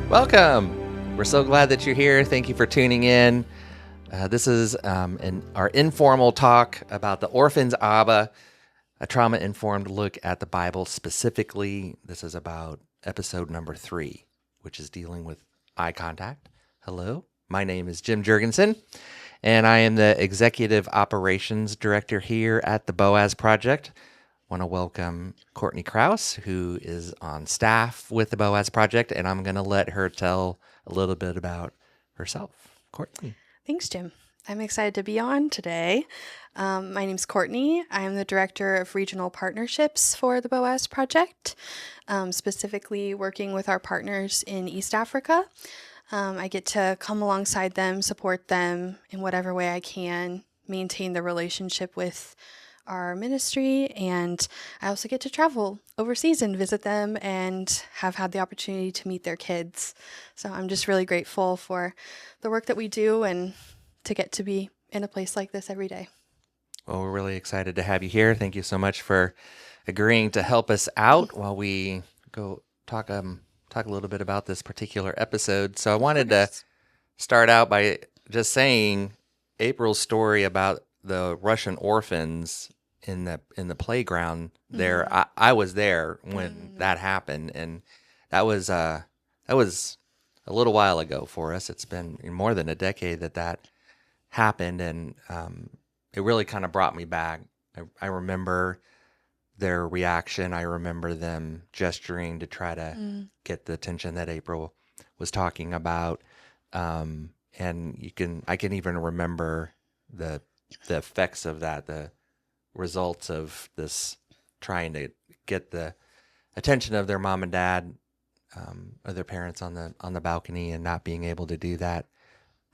Welcome. We're so glad that you're here. Thank you for tuning in. This is our informal talk about the Orphan's Abba, a trauma-informed look at the Bible specifically. This is about episode number 3, which is dealing with eye contact. Hello, my name is Jim Jurgensen, and I am the Executive Operations Director here at the Boaz Project. I want to welcome Courtney Kraus, who is on staff with the Boaz Project, and I'm going to let her tell a little bit about herself. Courtney. Thanks, Jim. I'm excited to be on today. My name's Courtney. I'm the Director of Regional Partnerships for the Boaz Project, specifically working with our partners in East Africa. I get to come alongside them, support them in whatever way I can, maintain the relationship with our ministry, and I also get to travel overseas and visit them and have had the opportunity to meet their kids. So I'm just really grateful for the work that we do and to get to be in a place like this every day. Well, we're really excited to have you here. Thank you so much for agreeing to help us out while we go talk a little bit about this particular episode. So I wanted to start out by just saying April's story about the Russian orphans in the playground there. Mm-hmm. I was there when that happened, and that was a little while ago for us. It's been more than a decade that happened, and it really kind of brought me back. I remember their reaction. I remember them gesturing to try to get the attention that April was talking about, and I can even remember the effects of that, the results of this trying to get the attention of their mom and dad, or their parents on the balcony, and not being able to do that.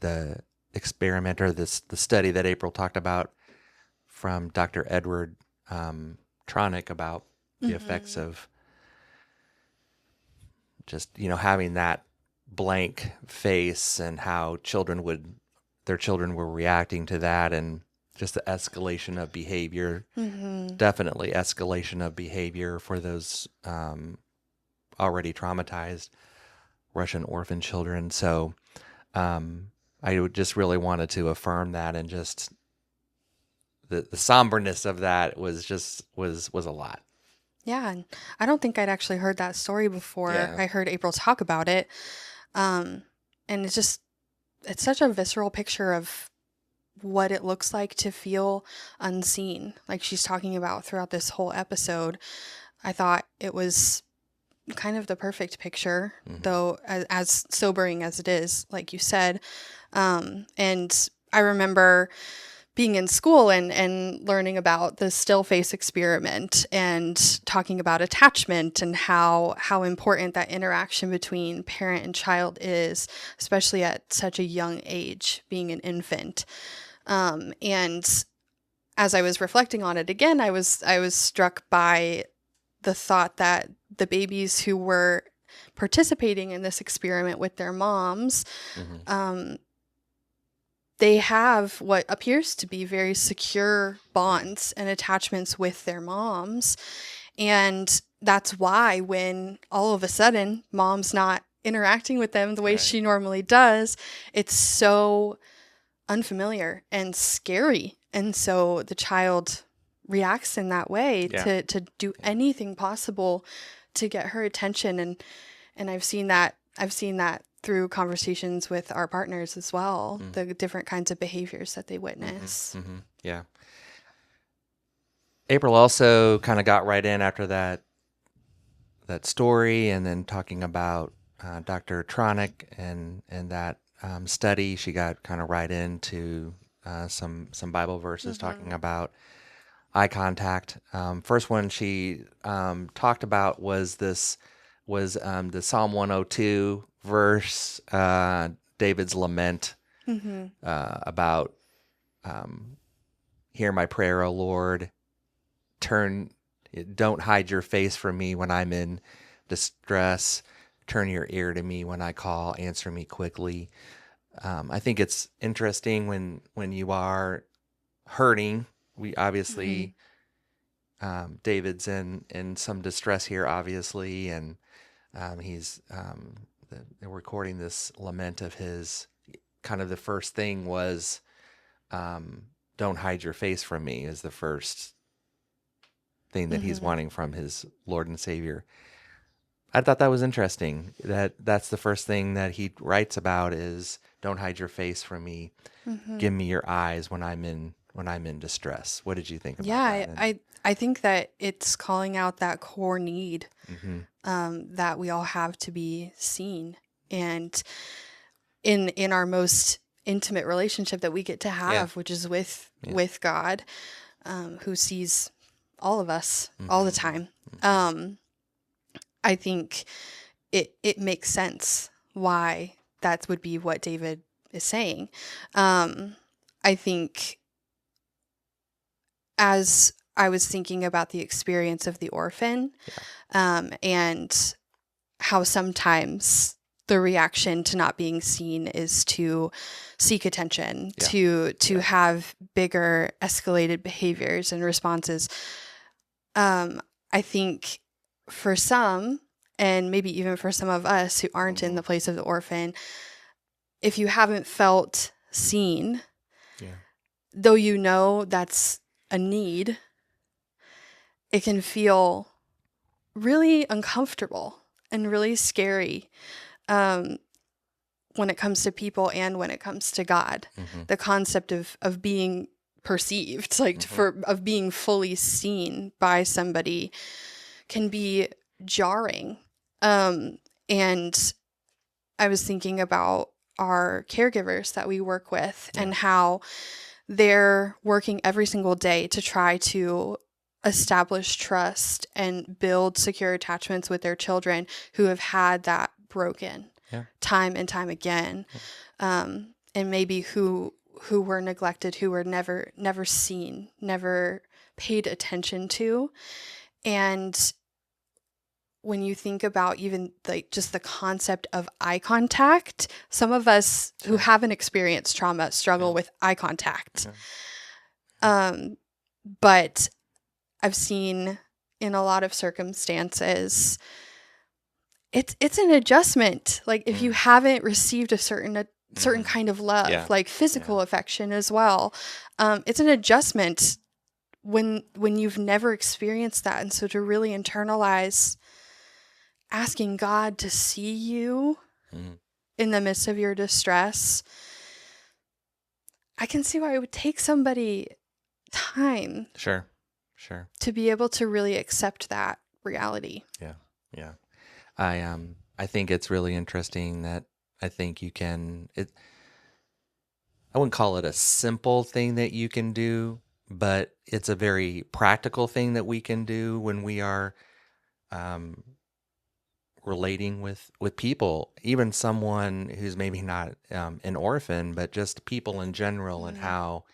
The experiment, or the study that April talked about from Dr. Edward Tronick about the effects of just, having that blank face, and how their children were reacting to that, and just the escalation of behavior, definitely escalation of behavior for those already traumatized Russian orphan children. So I just really wanted to affirm that, and just the somberness of that was a lot. Yeah, and I don't think I'd actually heard that story before. Yeah. I heard April talk about it, and it's such a visceral picture of what it looks like to feel unseen, like she's talking about throughout this whole episode. I thought it was kind of the perfect picture, though as sobering as it is, like you said. And I remember being in school and learning about the still face experiment, and talking about attachment, and how important that interaction between parent and child is, especially at such a young age, being an infant. And as I was reflecting on it again, I was struck by the thought that the babies who were participating in this experiment with their moms, they have what appears to be very secure bonds and attachments with their moms. And that's why when all of a sudden mom's not interacting with them the way she normally does, it's so unfamiliar and scary. And so the child reacts in that way to do anything possible to get her attention. And I've seen that through conversations with our partners as well, the different kinds of behaviors that they witness. Yeah. April also kind of got right in after that story, and then talking about Dr. Tronick and that study. She got kind of right into some Bible verses talking about eye contact. First one she talked about was the Psalm 102 verse, David's lament about hear my prayer, O Lord. Don't hide your face from me when I'm in distress. Turn your ear to me when I call. Answer me quickly. I think it's interesting when you are hurting. We obviously, David's in some distress here, obviously, and he's recording this lament of his, kind of the first thing was, don't hide your face from me, is the first thing that he's wanting from his Lord and Savior. I thought that was interesting. That's the first thing that he writes about is, don't hide your face from me. Give me your eyes when I'm in distress. What did you think about that? I think that it's calling out that core need that we all have to be seen, and in our most intimate relationship that we get to have, which is with God, who sees all of us all the time. I think it makes sense why that would be what David is saying. I think as I was thinking about the experience of the orphan, and how sometimes the reaction to not being seen is to seek attention, to have bigger escalated behaviors and responses. I think for some, and maybe even for some of us who aren't in the place of the orphan, if you haven't felt seen, though you know that's a need, it can feel really uncomfortable and really scary when it comes to people and when it comes to God. The concept of being perceived, like of being fully seen by somebody, can be jarring. And I was thinking about our caregivers that we work with and how they're working every single day to try to establish trust and build secure attachments with their children who have had that broken time and time again. And maybe who were neglected, who were never seen, never paid attention to. And when you think about even like just the concept of eye contact, some of us who haven't experienced trauma struggle with eye contact. But I've seen in a lot of circumstances, it's an adjustment. Like if you haven't received a certain kind of love, like physical affection as well, it's an adjustment when you've never experienced that. And so to really internalize asking God to see you in the midst of your distress, I can see why it would take somebody time. Sure. To be able to really accept that reality. Yeah. I think it's really interesting that I think you can, I wouldn't call it a simple thing that you can do, but it's a very practical thing that we can do when we are relating with people, even someone who's maybe not an orphan, but just people in general, and how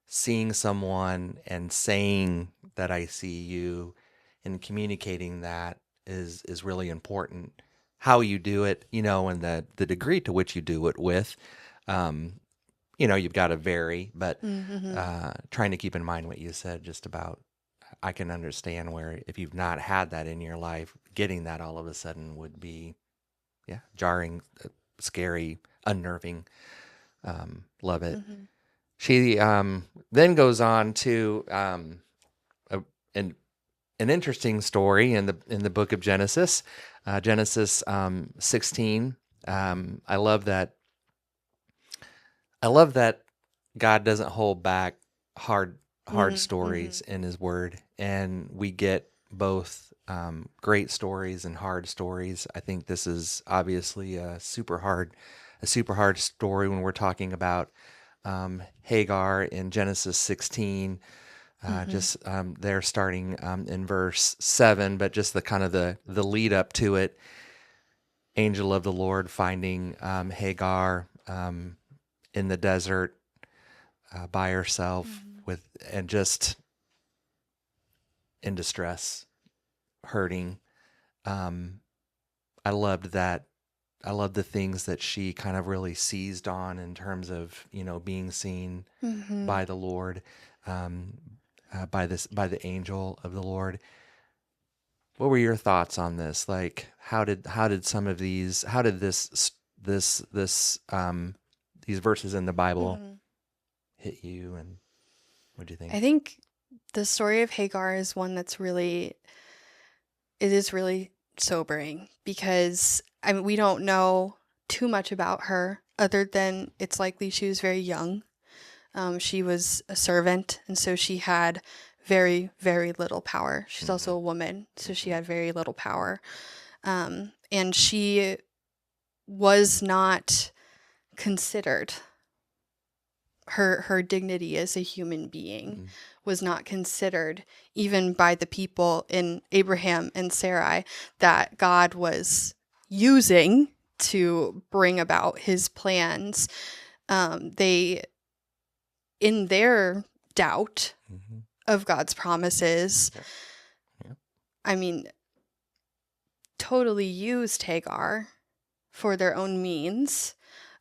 seeing someone and saying that I see you and communicating that is really important. How you do it, and the degree to which you do it with, you've got to vary, but trying to keep in mind what you said just about, I can understand where if you've not had that in your life, getting that all of a sudden would be, jarring, scary, unnerving. Love it. She then goes on to an interesting story in the book of Genesis, Genesis 16. I love that. I love that God doesn't hold back hard stories in His Word, and we get both great stories and hard stories. I think this is obviously a super hard story when we're talking about Hagar in Genesis 16. Just they're starting in verse 7, but just the kind of the lead up to it. Angel of the Lord finding Hagar in the desert by herself and just in distress, hurting. I loved that. I love the things that she kind of really seized on in terms of, being seen by the Lord, by the angel of the Lord. what were your thoughts on this? Like, how did some of these, how did these verses in the Bible Mhm. hit you, and what do you think? I think the story of Hagar is one that's really, it is really sobering because I mean, we don't know too much about her other than it's likely she was very young. She was a servant, and so she had very, very little power. She's also Mm-hmm. a woman, so she Mm-hmm. had very little power. And she was not considered. Her dignity as a human being Mm-hmm. was not considered even by the people in Abraham and Sarai that God was using to bring about his plans. They, in their doubt Mm-hmm. of God's promises, Yep. Yep. I mean, totally used Hagar for their own means.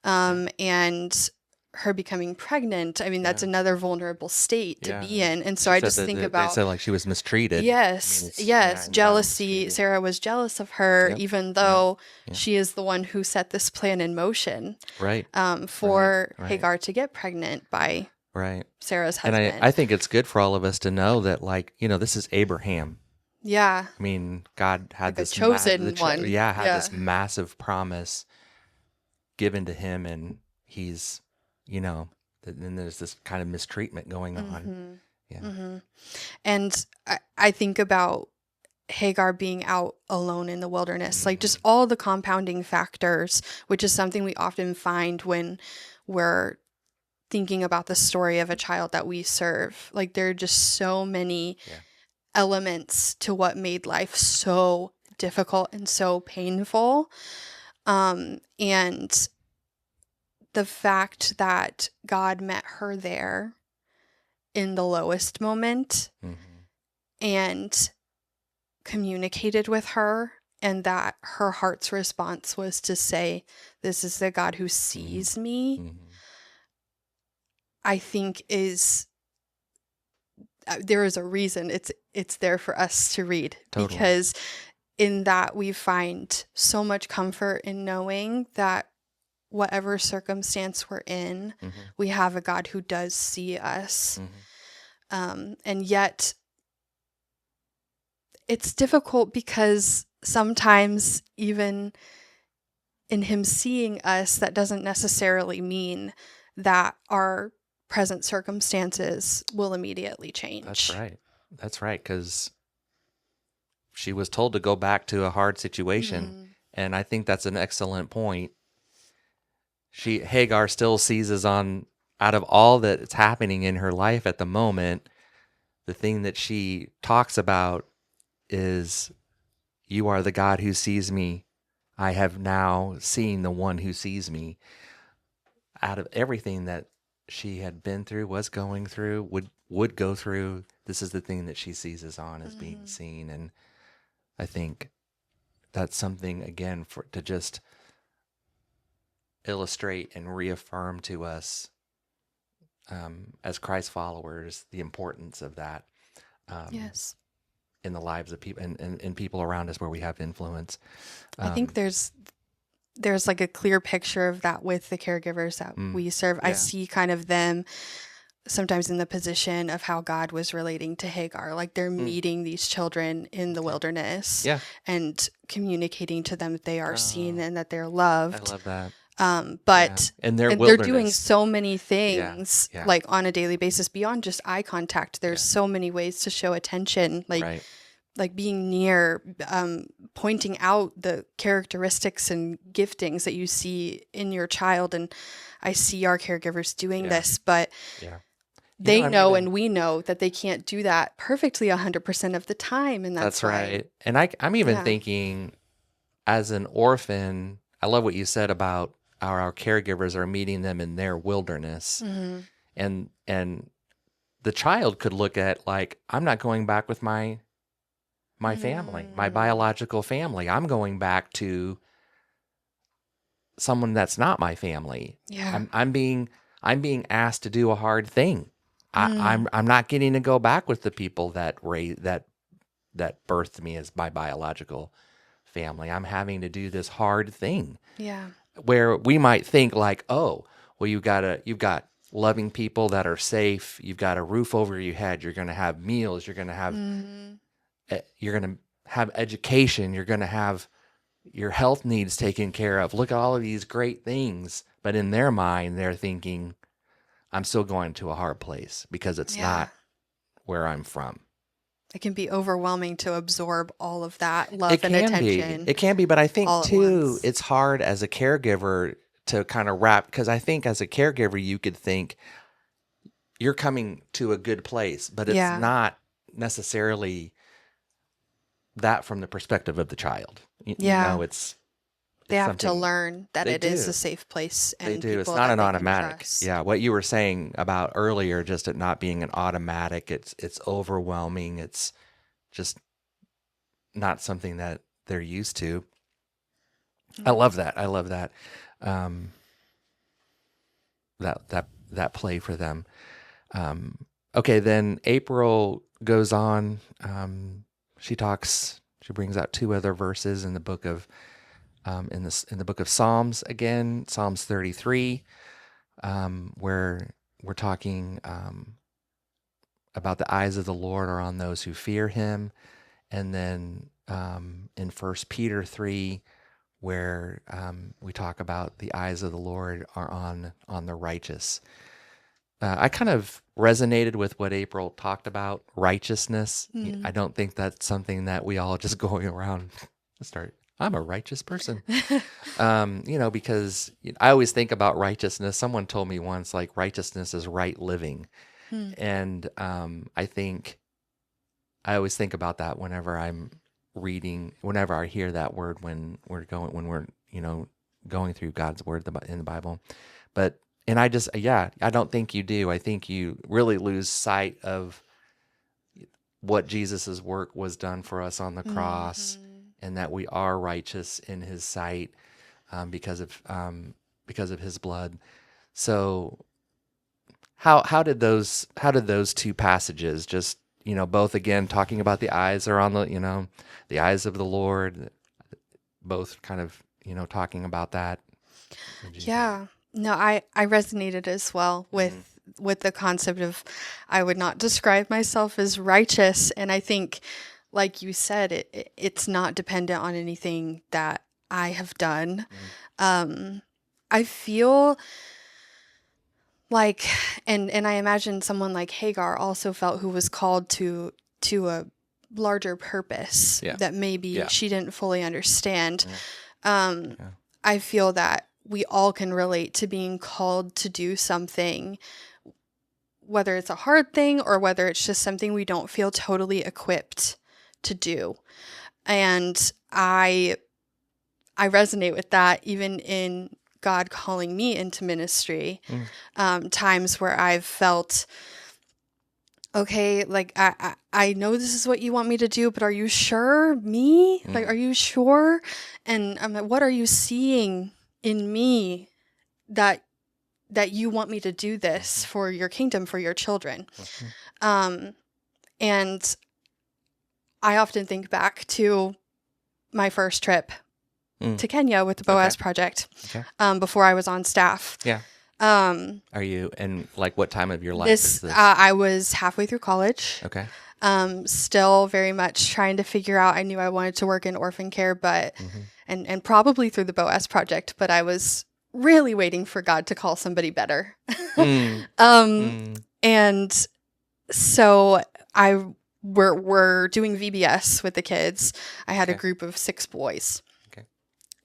And her becoming pregnant, I mean, that's Yeah. another vulnerable state to Yeah. be in. And so She I said just that think they about, said like she was mistreated. I mean, yes, it's, yeah, yes, in the Bible, jealousy. mistreated. Sarah was jealous of her, Yep. even Yep. though Yep. she is the one who set this plan in motion Right. for Right. Hagar to get pregnant by Right. Sarah's And husband. I think it's good for all of us to know that, like, this is Abraham. Yeah, I mean, God had like a this chosen one. had Yeah. this massive promise given to him, and he's, then there's this kind of mistreatment going on. Mm-hmm. Yeah. Mm-hmm. And I think about Hagar being out alone in the wilderness, like just Mm-hmm. all the compounding factors, which is something we often find when we're thinking about the story of a child that we serve. Like there are just so many Yeah. elements to what made life so difficult and so painful. And the fact that God met her there in the lowest moment Mm-hmm. and communicated with her, and that her heart's response was to say, "This is the God who sees me," Mm-hmm. I think is there is a reason it's there for us to read, Totally. because in that we find so much comfort in knowing that whatever circumstance we're in, Mm-hmm. we have a God who does see us. Mm-hmm. And yet it's difficult because sometimes even in him seeing us, that doesn't necessarily mean that our present circumstances will immediately change. That's right. That's right. Because she was told to go back to a hard situation. Mm-hmm. And I think that's an excellent point. Hagar still seizes on, out of all that's happening in her life at the moment, the thing that she talks about is, "You are the God who sees me. I have now seen the one who sees me." Out of everything that she had been through, was going through, would go through, this is the thing that she seizes on as being Mm-hmm. seen. And I think that's something, again, for to just illustrate and reaffirm to us, as Christ followers, the importance of that, Yes. in the lives of people, and people around us where we have influence. I think there's like a clear picture of that with the caregivers that we serve. I Yeah. see kind of them sometimes in the position of how God was relating to Hagar. Like they're meeting these children in the wilderness Yeah. and communicating to them that they are seen and that they're loved. I love that. But And their and they're doing wilderness. so many things Yeah. like on a daily basis beyond just eye contact. There's Yeah. so many ways to show attention, Right. like being near, pointing out the characteristics and giftings that you see in your child. And I see our caregivers doing Yeah. this, but Yeah. they I'm know even- and we know that they can't do that perfectly 100% of the time. And that's why, right. And I'm even Yeah. thinking, as an orphan, I love what you said about our caregivers are meeting them in their wilderness. Mm-hmm. And the child could look at, like, I'm not going back with my family, my biological family. I'm going back to someone that's not my family. Yeah. I'm being asked to do a hard thing. I'm not getting to go back with the people that that birthed me as my biological family. I'm having to do this hard thing. Yeah. Where we might think like, oh, well, you've got loving people that are safe. You've got a roof over your head. You're going to have meals. You're going to have you're going to have education. You're going to have your health needs taken care of. Look at all of these great things. But in their mind, they're thinking, I'm still going to a hard place because it's not where I'm from. It can be overwhelming to absorb all of that love and attention. It can be, but I think too, it's hard as a caregiver to kind of wrap, because I think as a caregiver, you could think you're coming to a good place, but it's not necessarily that from the perspective of the child. You know, they have to learn that it is a safe place. And they do. It's not an automatic. Yeah, what you were saying about earlier, just it not being an automatic. It's overwhelming. It's just not something that they're used to. I love that. I love that. That play for them. Okay, then April goes on. She brings out two other verses in the book of in the book of Psalms again, Psalms 33, where we're talking about the eyes of the Lord are on those who fear Him, and then in 1 Peter 3, where we talk about the eyes of the Lord are on the righteous. I kind of resonated with what April talked about, righteousness. I don't think that's something that we all just going around I'm a righteous person. Because I always think about righteousness. Someone told me once, like, righteousness is right living. And I always think about that whenever I'm reading, whenever I hear that word, when we're going through God's word in the Bible. And I don't think you do. I think you really lose sight of what Jesus's work was done for us on the cross, and that we are righteous in His sight because of His blood. So, how did those two passages, just both again talking about the eyes are on the eyes of the Lord, both kind of talking about that? Yeah. No, I resonated as well with the concept of I would not describe myself as righteous. And I think, like you said, it's not dependent on anything that I have done. I feel like, and I imagine someone like Hagar also felt, who was called to a larger purpose that maybe she didn't fully understand. I feel that we all can relate to being called to do something, whether it's a hard thing or whether it's just something we don't feel totally equipped to do. And I resonate with that, even in God calling me into ministry. Times where I've felt, okay, like I know this is what you want me to do, but are you sure? Like, are you sure? And I'm like, what are you seeing in me that you want me to do this for your kingdom, for your children? And I often think back to my first trip to Kenya with the Boaz Project, before I was on staff. Are you, and like, what time of your life is this? I was halfway through college. Okay. Still very much trying to figure out. I knew I wanted to work in orphan care, but and probably through the Boaz Project, but I was really waiting for God to call somebody better. And so we're doing VBS with the kids. I had a group of 6 boys.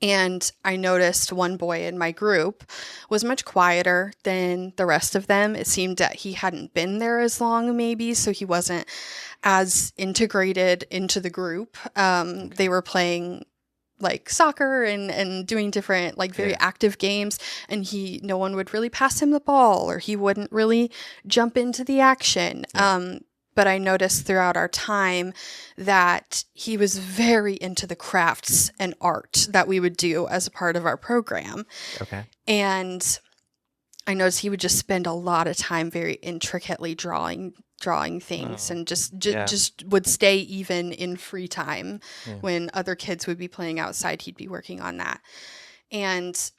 And I noticed one boy in my group was much quieter than the rest of them. It seemed that he hadn't been there as long, maybe, so he wasn't as integrated into the group. They were playing like soccer and doing different, like, very active games, and no one would really pass him the ball, or he wouldn't really jump into the action. But I noticed throughout our time that he was very into the crafts and art that we would do as a part of our program. And I noticed he would just spend a lot of time very intricately drawing things, and just would stay even in free time. When other kids would be playing outside, he'd be working on that. And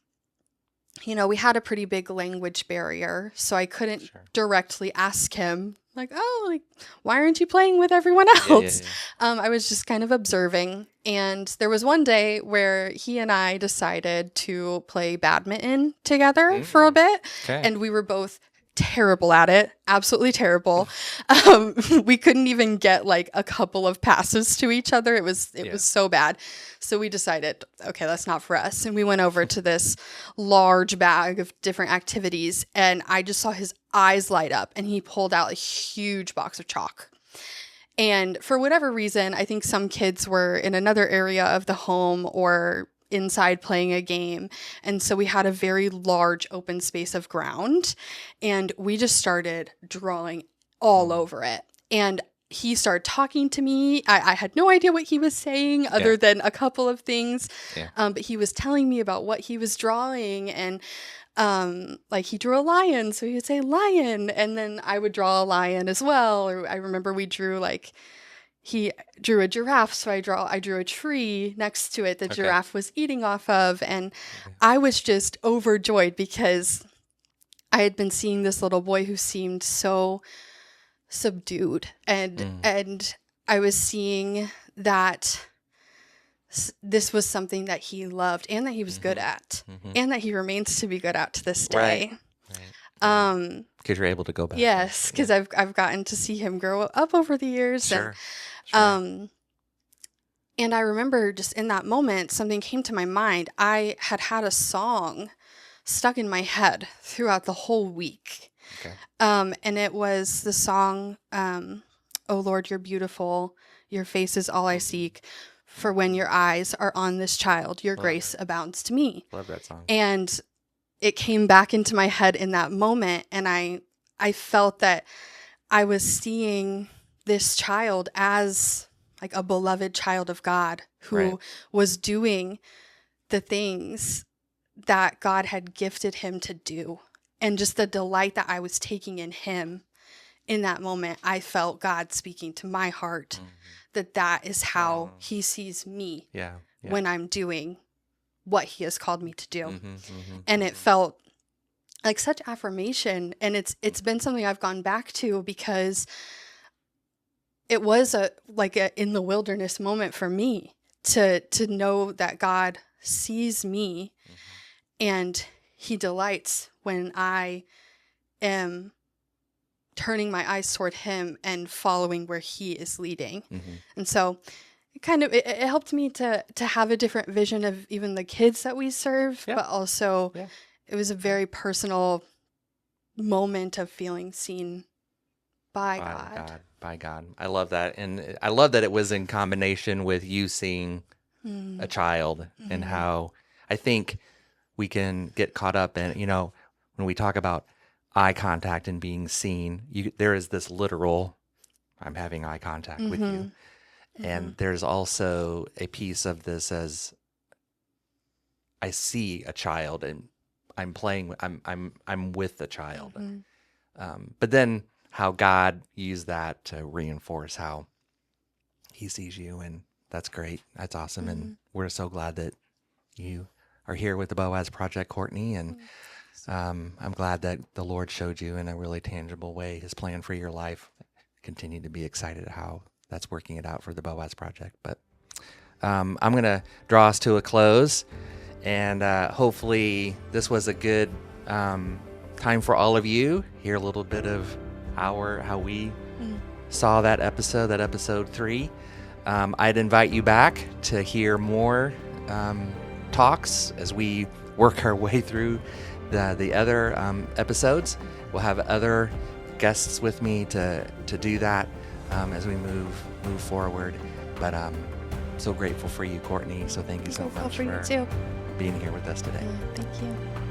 we had a pretty big language barrier, so I couldn't directly ask him, like, oh, like, why aren't you playing with everyone else? I was just kind of observing. And there was one day where he and I decided to play badminton together for a bit. And we were both terrible at it, absolutely terrible. We couldn't even get like a couple of passes to each other. It was so bad. So we decided, okay, that's not for us. And we went over to this large bag of different activities, and I just saw his eyes light up, and he pulled out a huge box of chalk. And for whatever reason, I think some kids were in another area of the home or inside playing a game. And so we had a very large open space of ground, and we just started drawing all over it. And he started talking to me. I had no idea what he was saying other than a couple of things. But he was telling me about what he was drawing, and like he drew a lion, so he would say lion, and then I would draw a lion as well. Or I remember he drew a giraffe, so I drew a tree next to it the giraffe was eating off of, and I was just overjoyed because I had been seeing this little boy who seemed so subdued, and I was seeing that this was something that he loved and that he was good at, and that he remains to be good at to this day. Right. Because you're able to go back. Yes, because I've gotten to see him grow up over the years. And I remember just in that moment, something came to my mind. I had a song stuck in my head throughout the whole week. And it was the song, "Oh Lord, you're beautiful. Your face is all I seek. For when your eyes are on this child, your grace abounds to me." Love that song. And it came back into my head in that moment, and I felt that I was seeing this child as like a beloved child of God who was doing the things that God had gifted him to do. And just the delight that I was taking in him in that moment, I felt God speaking to my heart that is how he sees me when I'm doing what he has called me to do. And it felt like such affirmation. And it's been something I've gone back to because it was a in the wilderness moment for me to know that God sees me and he delights when I am turning my eyes toward him and following where he is leading. And so it helped me to have a different vision of even the kids that we serve, but also it was a very personal moment of feeling seen by God. By God. I love that. And I love that it was in combination with you seeing a child, and how I think we can get caught up in, when we talk about eye contact and being seen, there is this literal, I'm having eye contact with you. And there's also a piece of this as I see a child and I'm playing, I'm with the child. But then how God used that to reinforce how he sees you. And that's great. That's awesome. And we're so glad that you are here with the Boaz Project, Courtney. And I'm glad that the Lord showed you in a really tangible way his plan for your life. Continue to be excited at how that's working it out for the Boaz Project. But I'm going to draw us to a close. And hopefully this was a good time for all of you. Hear a little bit of how we saw that episode 3. I'd invite you back to hear more talks as we work our way through the other episodes. We'll have other guests with me to do that as we move forward. But so grateful for you, Courtney. So thank you so much for being here with us today. Thank you.